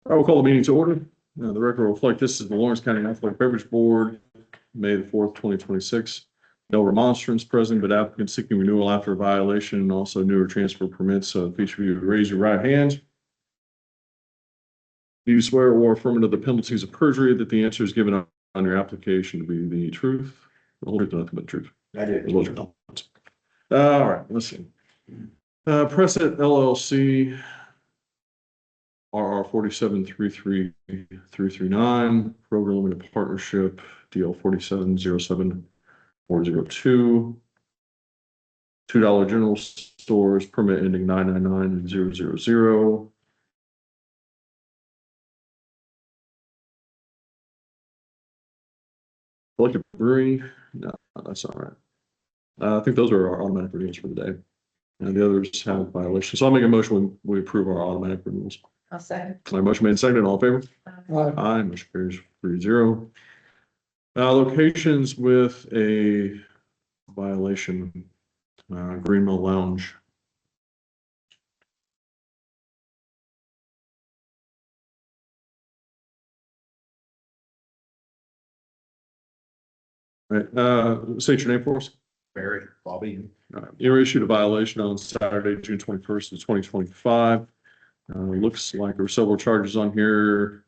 I will call the meeting to order. The record will reflect this is the Lawrence County Alcoholic Beverage Board, May the 4th, 2026. No remonstrance present, but applicant seeking renewal after a violation and also newer transfer permits. So if each of you raise your right hand. Do you swear or affirm under the penalties of perjury that the answer is given on your application to be the truth, the whole truth, and nothing but the truth? I did. All right, let's see. Precedent LLC, RR 4733-339, Program Limited Partnership, DL 4707402, $2 General Stores, permit ending 999-000. Collective Brewing, no, that's not right. I think those are our automatic renewals for the day. And the others have violations. So I'll make a motion, we approve our automatic renewals. I'll second. My motion made and seconded, all in favor? Aye, motion carries 3-0. Locations with a violation, Green Mill Lounge. Right, state your name for us. Barry, Bobby. You were issued a violation on Saturday, June 21st of 2025. Looks like there were several charges on here.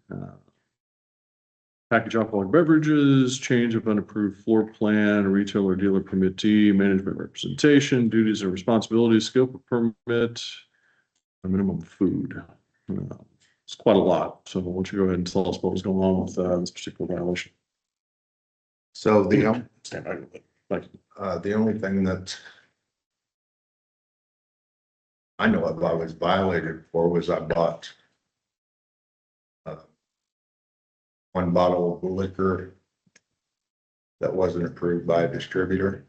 Package alcoholic beverages, change of unapproved floor plan, retailer dealer permittee, management representation, duties and responsibilities, scope of permit, a minimum food. It's quite a lot. So why don't you go ahead and tell us what was going on with this particular violation? So Stand by a little bit. Thank you. the only thing that I know of I was violated for was I bought one bottle of liquor that wasn't approved by a distributor.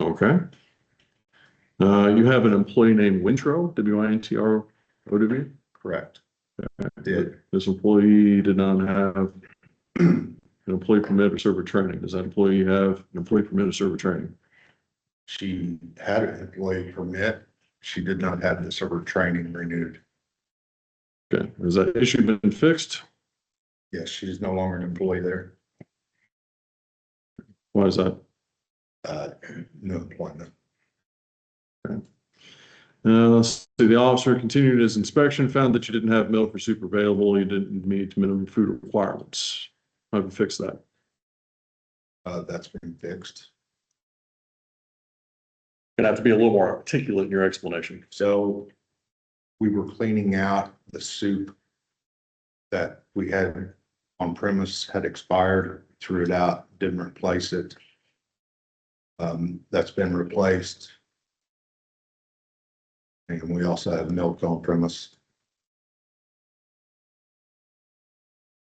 Okay. You have an employee named Wintro, W-I-N-T-R-O-W? Correct. Did. This employee did not have an employee permit or server training. Does that employee have an employee permit or server training? She had an employee permit. She did not have the server training renewed. Okay, has that issue been fixed? Yes, she's no longer an employee there. Why is that? No employment. Let's see, the officer continued his inspection, found that you didn't have milk or soup available. You didn't meet minimum food requirements. How do you fix that? That's been fixed. Gonna have to be a little more articulate in your explanation. So we were cleaning out the soup that we had on premise had expired, threw it out, didn't replace it. That's been replaced. And we also have milk on premise.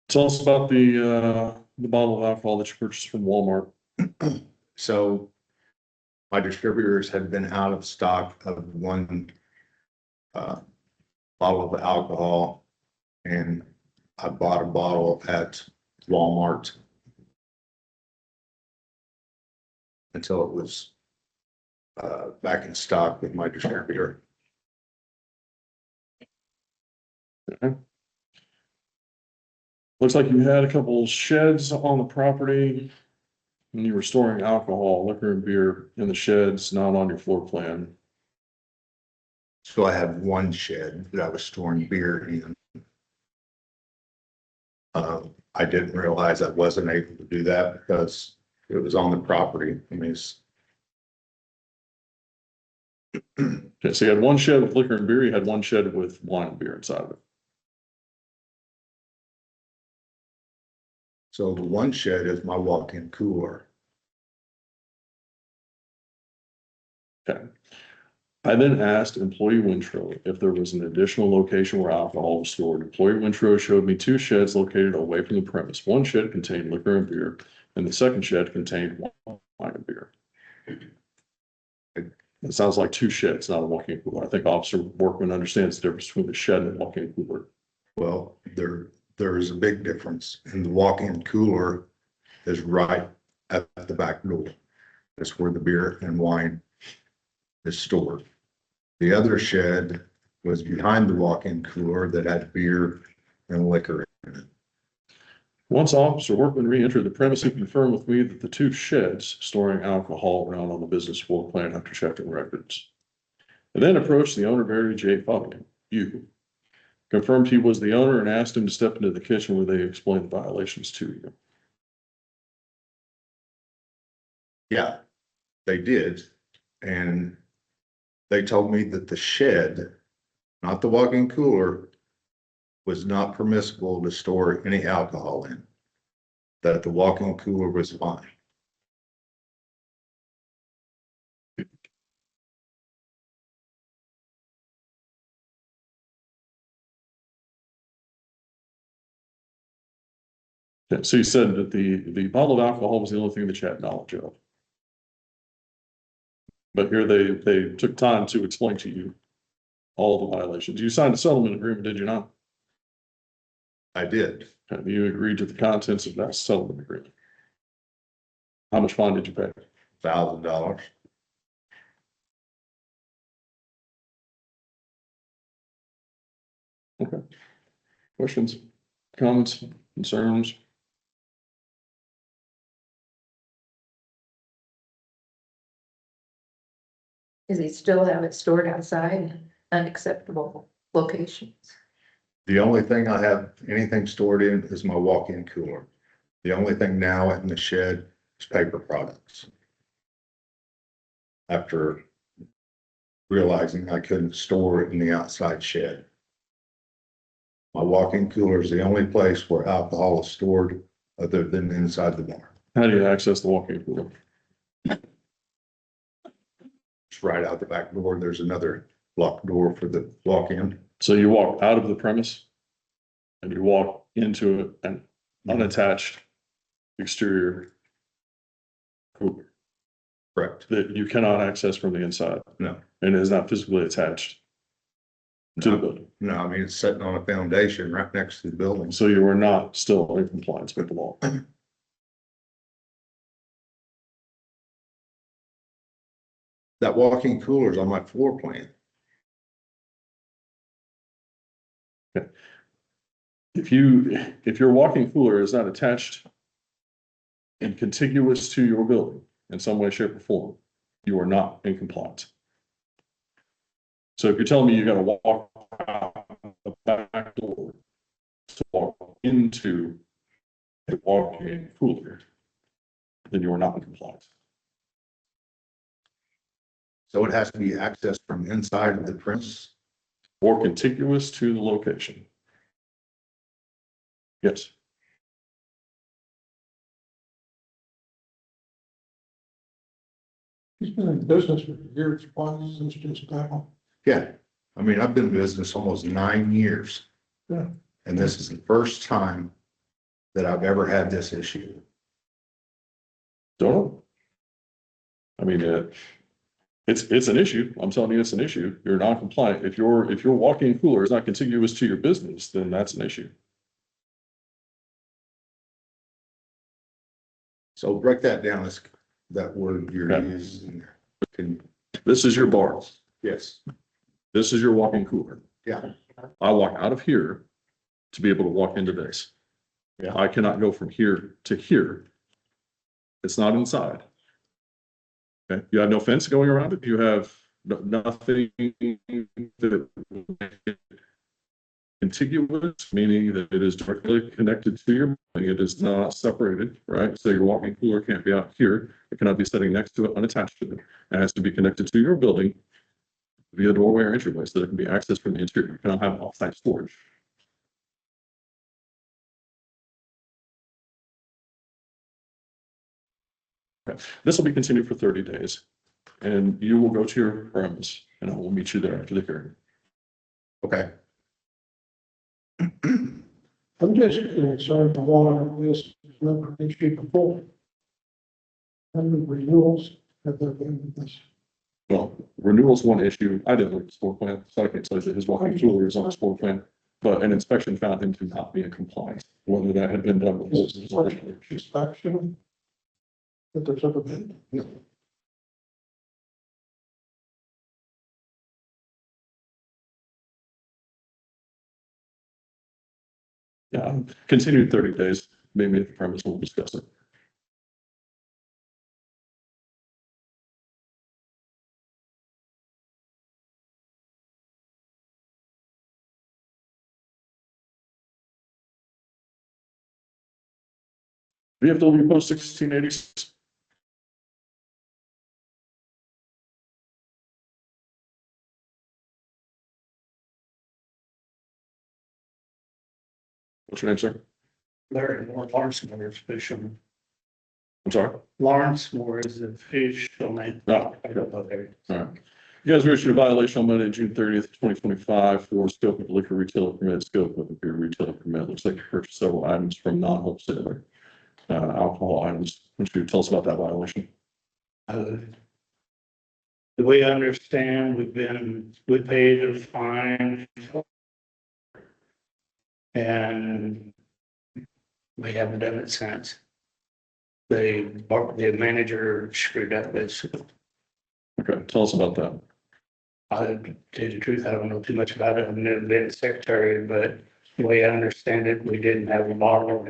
Tell us about the bottle of alcohol that you purchased from Walmart. So my distributors had been out of stock of one bottle of alcohol, and I bought a bottle at Walmart until it was back in stock with my distributor. Okay. Looks like you had a couple sheds on the property and you were storing alcohol, liquor and beer in the sheds, not on your floor plan. So I had one shed that I was storing beer in. I didn't realize I wasn't able to do that because it was on the property. I mean, Okay, so you had one shed with liquor and beer, you had one shed with wine and beer inside of it. so the one shed is my walk-in cooler. Okay. I then asked employee Wintro if there was an additional location where alcohol was stored. Employee Wintro showed me two sheds located away from the premise. One shed contained liquor and beer, and the second shed contained wine and beer. It sounds like two sheds, not a walk-in cooler. I think Officer Workman understands the difference between the shed and a walk-in cooler. Well, there is a big difference, and the walk-in cooler is right at the back door. is where the beer and wine is stored. The other shed was behind the walk-in cooler that had beer and liquor in it. Once Officer Workman re-entered the premise, he confirmed with me that the two sheds storing alcohol were not on the business floor plan after checking records. And then approached the owner, Barry J. Foggin, you. Confirmed he was the owner and asked him to step into the kitchen where they explained the violations to you. Yeah, they did. And they told me that the shed, not the walk-in cooler, was not permissible to store any alcohol in. That the walk-in cooler was fine. Yeah, so you said that the bottle of alcohol was the only thing that you had knowledge of. But here they took time to explain to you all the violations. You signed a settlement agreement, did you not? I did. Have you agreed to the contents of that settlement agreement? How much fine did you pay? $1,000. Okay. Questions, comments, concerns? Does he still have it stored outside in unacceptable locations? The only thing I have anything stored in is my walk-in cooler. The only thing now in the shed is paper products. After realizing I couldn't store it in the outside shed. My walk-in cooler is the only place where alcohol is stored other than inside the bar. How do you access the walk-in cooler? It's right out the back door. There's another locked door for the walk-in. So you walk out of the premise and you walk into an unattached exterior cooler Correct. that you cannot access from the inside No, and is not physically attached to the building. no, I mean, it's sitting on a foundation right next to the building. So you are not still in compliance with the law. That walk-in cooler is on my floor plan. If your walk-in cooler is not attached and contiguous to your building in some way, shape, or form, you are not in compliance. So if you're telling me you gotta walk out the back door to walk into a walk-in cooler, then you are not in compliance. So it has to be accessed from inside of the premise. Or contiguous to the location. Yes, He's been in business for years, why is this just now? Yeah, I mean, I've been in business almost 9 years. Yeah. And this is the first time that I've ever had this issue. don't know. I mean, it's an issue. I'm telling you, it's an issue. You're not compliant. If your walk-in cooler is not contiguous to your business, then that's an issue. So break that down, as that word you're Okay. using. Can, This is your bar. yes, This is your walk-in cooler. yeah, I walk out of here to be able to walk into this. Yeah. I cannot go from here to here. It's not inside. Okay, you have no fence going around it. You have nothing that contiguous, meaning that it is directly connected to your building. It is not separated, right? So your walk-in cooler can't be out here. It cannot be sitting next to it, unattached to it. It has to be connected to your building via doorway or entryway so that it can be accessed from the interior. You cannot have off-site storage. Okay. This will be continued for 30 days and you will go to your premise and I will meet you there after the hearing. okay. I'm just concerned the water this has never been issued before. How many renewals have there been with this? Well, renewal's one issue. I didn't look at the floor plan, so I can't tell you that his walk-in cooler is on his floor plan. But an inspection found him to not be in compliance, whether that had been done before. Is this the first inspection that there's ever been? Yeah, continued 30 days, maybe at the premise, we'll discuss it. VFW post 1686. What's your name, sir? Larry Moore, Lawrence Moore is official. I'm sorry? Lawrence Moore is the official name. Oh, I don't know there. all right. You guys were issued a violation on Monday, June 30th, 2025 for scope of liquor retailer permit, scope of beer retailer permit. Looks like you purchased several items from non-wholesaler, alcohol items. Why don't you tell us about that violation? The way I understand, we paid a fine. And we haven't done it since. The manager screwed up this. Okay, tell us about that. I tell you the truth, I don't know too much about it. I've never been secretary, but the way I understand it, we didn't have a bottle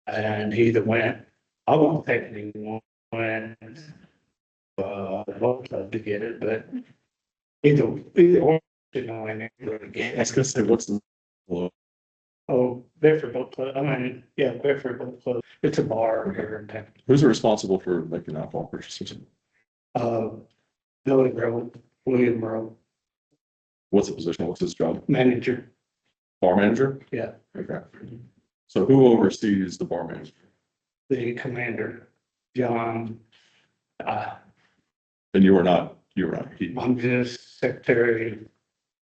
and he either went, I won't technically went, both club to get it, but either or, you know, and it really I was gonna say, what's the, Oh, Bedford Boat Club, I mean, yeah, Bedford Boat Club, it's a bar here in town. who's responsible for making alcohol purchases? Billy Rowe, William Rowe, What's the position? What's his job? manager, Bar manager? yeah, Okay. So who oversees the bar manager? the commander, John. And you were not, he, I'm just secretary.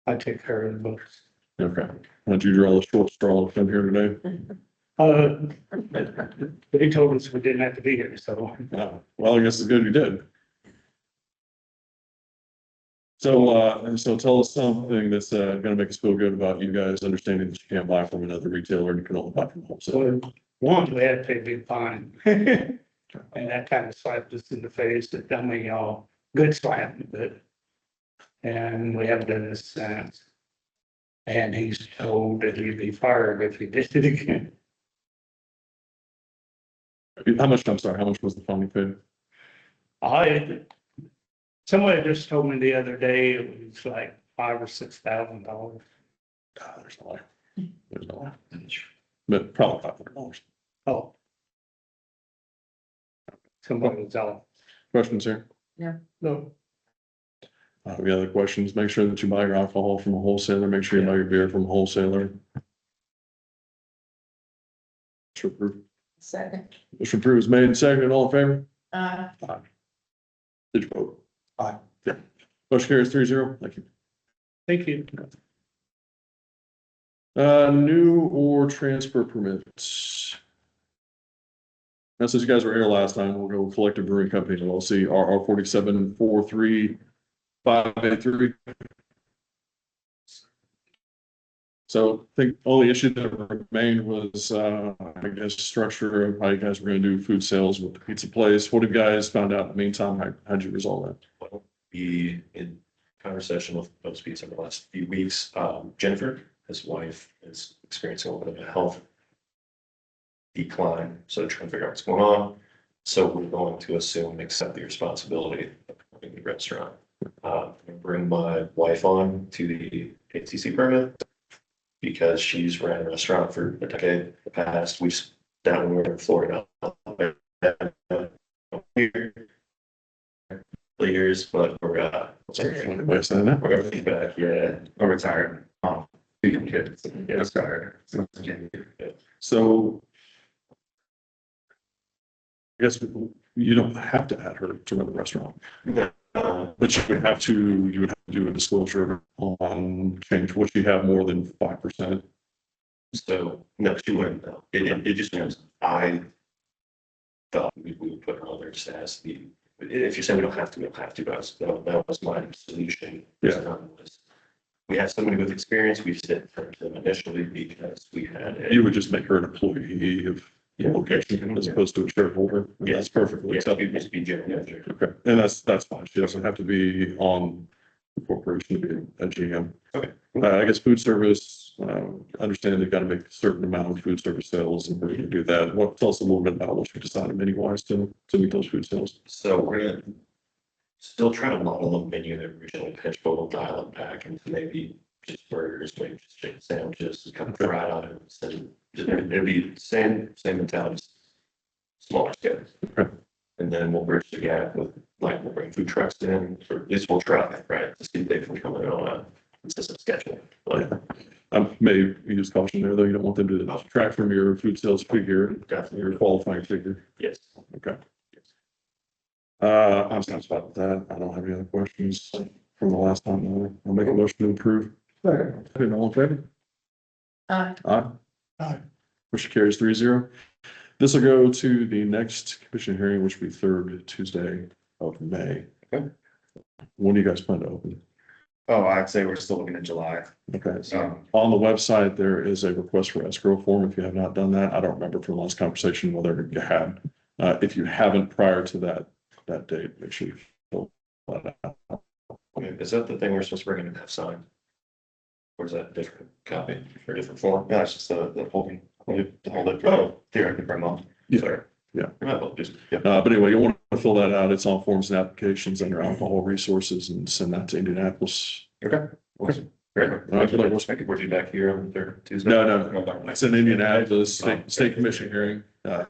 I take care of the books. okay. How'd you draw the short straw to come here today? But he told us we didn't have to be here, so. Well, I guess it's good you did. So tell us something that's, gonna make us feel good about you guys understanding that you can't buy from another retailer and you can only buy from wholesale. So one, we had to pay a big fine. And that kind of slapped us in the face, that I mean, y'all, good slap, but. And we haven't done this since. And he's told that he'd be fired if he did it again. How much, I'm sorry, how much was the fine you paid? Somebody just told me the other day, it was like $5,000 or $6,000. There's no way. There's no way. But probably $500. Oh. Somebody was out. Questions here? No. Any other questions? Make sure that you buy your alcohol from a wholesaler. Make sure you buy your beer from a wholesaler. Motion approved. Second. Motion approved is made and seconded. All in favor? Uh, Did you vote? Aye. Yeah. Motion carries 3-0. Thank you. Thank you. New or transfer permits. Now, since you guys were here last time, we'll go Collective Brewing Company LLC, RR 4743583. So I think only issue that remained was, I guess, structure of how you guys were gonna do food sales with the pizza place. What have you guys found out in the meantime? How'd you resolve that? Be in conversation with Post Pizza over the last few weeks. Jennifer, his wife, is experiencing a little bit of a health decline, so they're trying to figure out what's going on. So we're going to assume and accept the responsibility of running the restaurant. Bring my wife on to the ATC permit because she's ran a restaurant for a decade in the past. We've down when we were in Florida. Years, but we're Anybody saying that? we're gonna be back. Yeah, I'm retired. Two kids. Yeah. Retired. So I guess you don't have to add her to run the restaurant, but you would have to do a disclosure on change. Would she have more than 5%? So no, she wouldn't know. It just means I thought we would put her on there just as the. If you're saying we don't have to, we don't have to. That was my solution. Yeah. We have somebody with experience. We've said for them initially because we had. You would just make her an employee of the location as opposed to a shareholder. And That's perfectly Yeah, acceptable. you'd just be general manager. Okay, and that's fine. She doesn't have to be on the corporation to be a GM. Okay. I guess food service, Understand they've got to make a certain amount of food service sales in order to do that. What, tell us a little bit about what you decided menu wise to meet those food sales. So we're gonna still try to model the menu that originally pitched, but we'll dial it back into maybe just burgers, maybe just chicken sandwiches, kind of fried items, and it'll be same mentality, smaller scale. Okay. And then we'll bridge the gap with, like, we'll bring food trucks in, or at least we'll try, right, to see if they can come in on a consistent schedule. But May use caution there, though. You don't want them to detract from your food sales figure, definitely, your qualifying figure. yes. Okay. I'm satisfied with that. I don't have any other questions from the last time. I'll make a motion to approve. Second. All in favor? Aye. Aye. Aye. Motion carries 3-0. This will go to the next commission hearing, which will be third Tuesday of May. Okay. When do you guys plan to open? Oh, I'd say we're still looking at July. Okay, so on the website, there is a request for escrow form. If you have not done that, I don't remember from the last conversation whether you had. If you haven't prior to that date, make sure you fill that out. Is that the thing we're supposed to bring in and have signed? Or is that a different copy or a different form? Yeah, it's just the holding, the hold it for theoretically for a month. Yeah. Sorry. Yeah. I might well just, yeah. But anyway, you want to fill that out. It's on forms and applications under alcohol resources and send that to Indianapolis. Okay. Awesome. Great. right, I could put you back here on third Tuesday. No. It's an Indianapolis State Commission hearing. Yeah.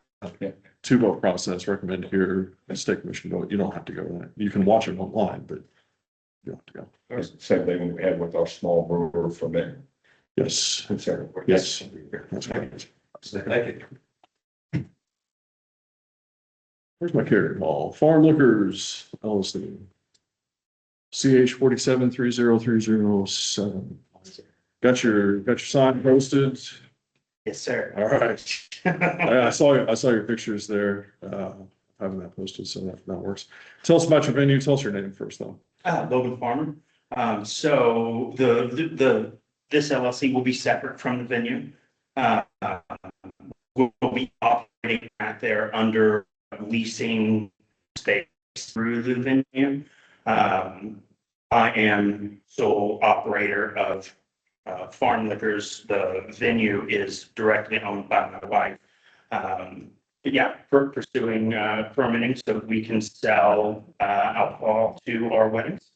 Two vote process, recommend here, a state commission vote. You don't have to go to that. You can watch it online, but you don't have to go. Same thing we had with our small brewer for men. Yes. Yes. That's great. Thank you. Where's my carrier ball? Farm Liquors LLC. CH 47303007. Got your sign posted. Yes, sir. All right. I saw your pictures there, having that posted, so that works. Tell us about your venue. Tell us your name first, though. Logan Farmer. So this LLC will be separate from the venue. We'll be operating out there under leasing space through the venue. I am sole operator of Farm Liquors. The venue is directly owned by my wife. But yeah, we're pursuing permitting so we can sell alcohol to our weddings.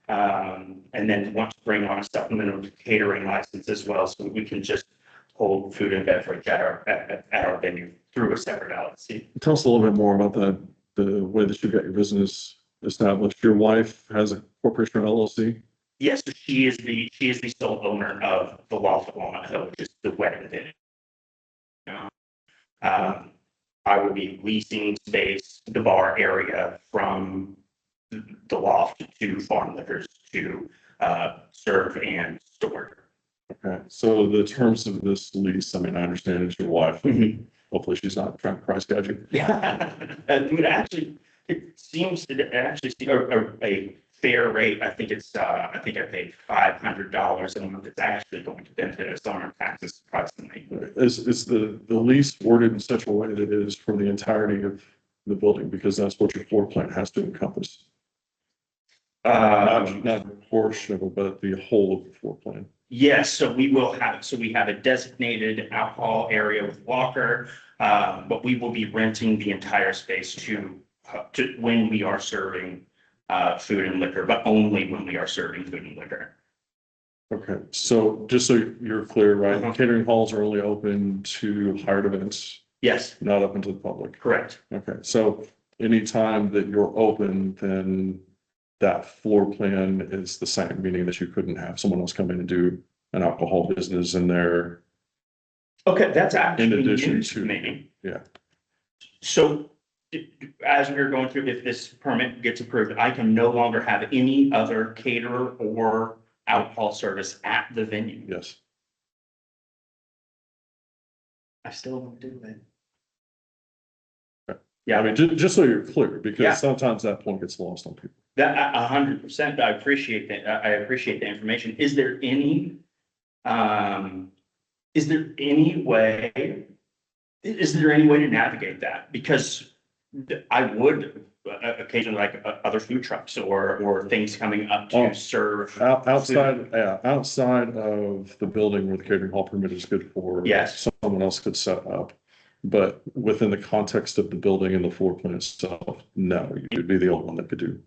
And then want to bring on a supplemental catering license as well, so we can just hold food and beverage at our venue through a separate LLC. Tell us a little bit more about the way that you got your business established. Your wife has a corporation or LLC? Yes, so she is the sole owner of the Loft at Walnut Hill, which is the wedding venue. I will be leasing space, the bar area from the Loft to Farm Liquors to serve and store. Okay, so the terms of this lease, I mean, I understand it's your wife. Hopefully she's not trying to price gouge you. Yeah, it seems to actually see a fair rate. I think I paid $500 a month. It's actually going to benefit us on our taxes surprisingly. Is the lease worded in such a way that it is for the entirety of the building, because that's what your floor plan has to encompass? Not a portion of it, but the whole of the floor plan. Yes, so we have a designated alcohol area with locker, but we will be renting the entire space to when we are serving food and liquor, but only when we are serving food and liquor. Okay, so just so you're clear, right, catering halls are only open to hired events, Yes, not open to the public. correct. Okay, so anytime that you're open, then that floor plan is the same, meaning that you couldn't have someone else come in and do an alcohol business in there. Okay, that's actually addition news to- to me. Yeah. So as we're going through, if this permit gets approved, I can no longer have any other caterer or alcohol service at the venue. Yes. I still won't do it. I Yeah, mean, just so you're clear, Yeah. because sometimes that point gets lost on people. that 100%. I appreciate that. I appreciate the information. Is there any way to navigate that? Because I would occasionally like other food trucks or things coming up Oh. to serve. Outside, yeah, outside of the building where the catering hall permit is good for. Yes. Someone else could set up. But within the context of the building and the floor plan itself, no, you'd be the only one that could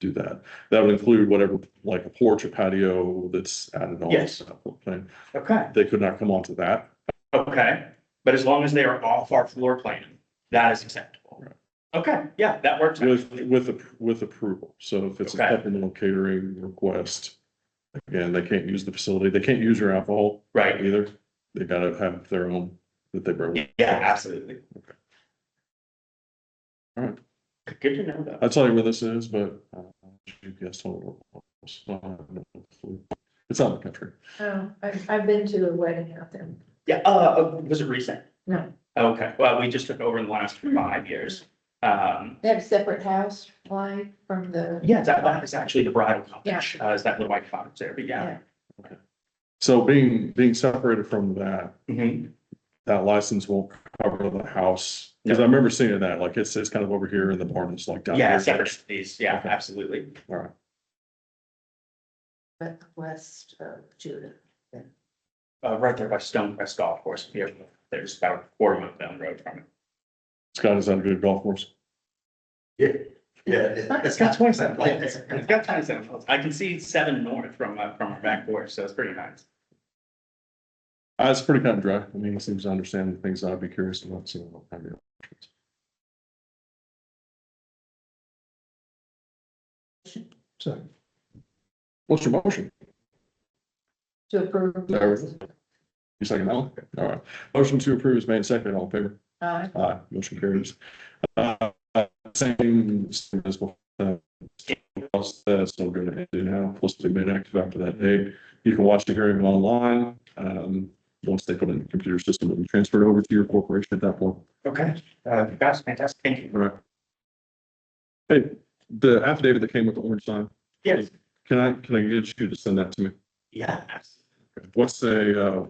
do that. That would include whatever, like a porch, a patio that's added on. Yes. to that floor plan. Okay, They could not come onto that. okay, but as long as they are off our floor plan, that is acceptable. Right. Okay, yeah, that works. actually. With approval. So if it's a Okay. supplemental catering request, again, they can't use the facility. They can't use your alcohol Right, either. They gotta have their own that they bring. yeah, absolutely. All right. Good to know though. I'll tell you where this is, but GPS told me where it was. So I have no clue. It's out in the country. Oh, I've been to a wedding out there. Yeah, was it recent? No, Okay, well, we just took over in the last 5 years. they have a separate house, like, from the. Yeah, that is actually the bridal cottage, is that little white cottage there, but yeah. So being separated from that, Mhm. that license won't cover the house. Cause I remember seeing that, like it's kind of over here and the barn is like down Yeah, here. separate entities, yeah, Okay. absolutely. All right. But west of Judah. Right there by Stonecrest Golf Course, here, there's about a quarter mile down the road from it. Scott, is that a good golf course? Yeah. It's got 27 holes. It's got 27 holes. I can see 7 north from our back porch, so it's pretty nice. It's pretty cut and dry. I mean, he seems to understand the things that I'd be curious about, so I'll have your options. So, What's your motion? To approve. There. You second that one? All right. Motion to approve is made second. All in favor? Aye. Aye, motion carries. Same as before. Still going to do now, supposed to be made active after that date. You can watch the hearing online. Once they put it in the computer system, it'll be transferred over to your corporation at that point. Okay, that's fantastic. Thank you. All right. Hey, the affidavit that came with the orange sign, Yes. can I get you to send that to me? Yeah. What's a,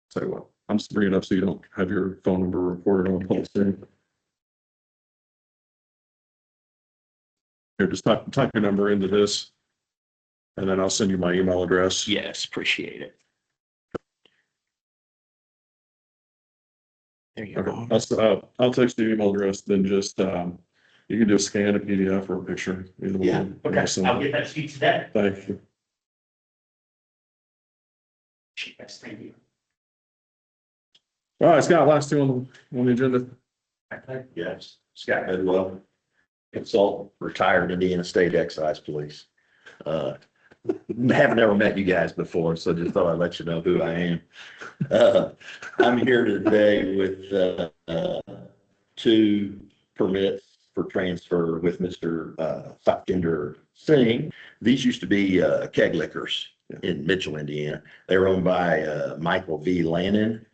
say what, I'm just bringing it up so you don't have your phone number recorded on public hearing. Here, just type your number into this. And then I'll send you my email address. Yes, appreciate it. There you Okay, I'll text you your email address, then just, you can do a scan, a PDF or a picture. Either Yeah, one. okay, I'll get that to you today. Thank you. Yes, thank you. All right, Scott, last two on the agenda. Yes, Scott Bedwell, consultant, retired Indiana State Excise Police. Haven't ever met you guys before, so just thought I'd let you know who I am. I'm here today with 2 permits for transfer with Mr. Satjinder Singh. These used to be keg liquors in Mitchell, Indiana. They were owned by Michael V. Lannon.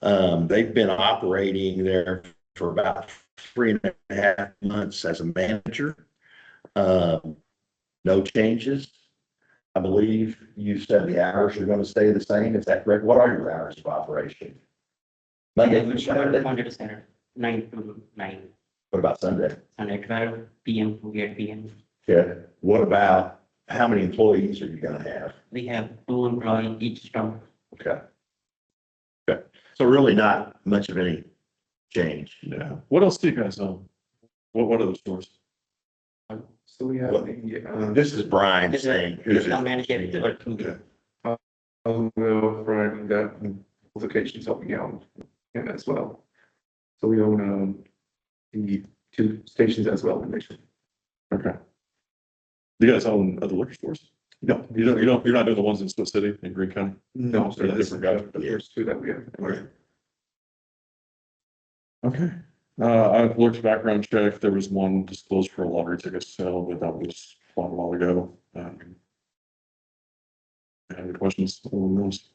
They've been operating there for about 3.5 months as a manager. No changes. I believe you said the hours are going to stay the same. Is that correct? What are your hours of operation? Monday through Saturday? Monday to Saturday, 9 to 9, What about Sunday? Sunday 12 PM to 8 PM. Yeah. What about, how many employees are you going to have? We have 2 employees each store. Okay. Okay. So really not much of any change. Yeah. What else do you guys own? What other stores? So we have, This is Brian's thing. I'll manage everything. Will Brian got qualifications helping out him as well. So we own, the 2 stations as well in Mitchell. Okay. Do you guys own other liquor stores? No, You're not doing the ones in Split City in Green County? no, so They're that's different guys. the first 2 that we have. Okay. I've looked background check. There was one disclosed for a lottery ticket sale, but that was quite a while ago. Any questions on those?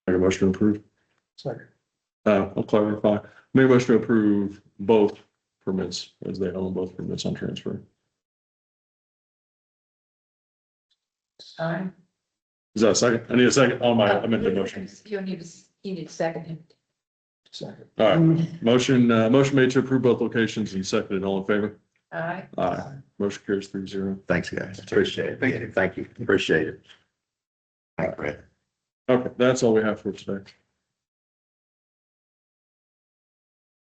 Make a motion to approve. second, I'll clarify. Make a motion to approve both permits as they own both permits on transfer. Aye. Is that a second? I need a second on my amended motion. You need a second. All right, motion made to approve both locations and seconded. All in favor? Aye. Aye. Motion carries 3-0. Thanks, guys. Appreciate it. Thank you. Thank you. Appreciate it. All right, Brett. Okay, that's all we have for today.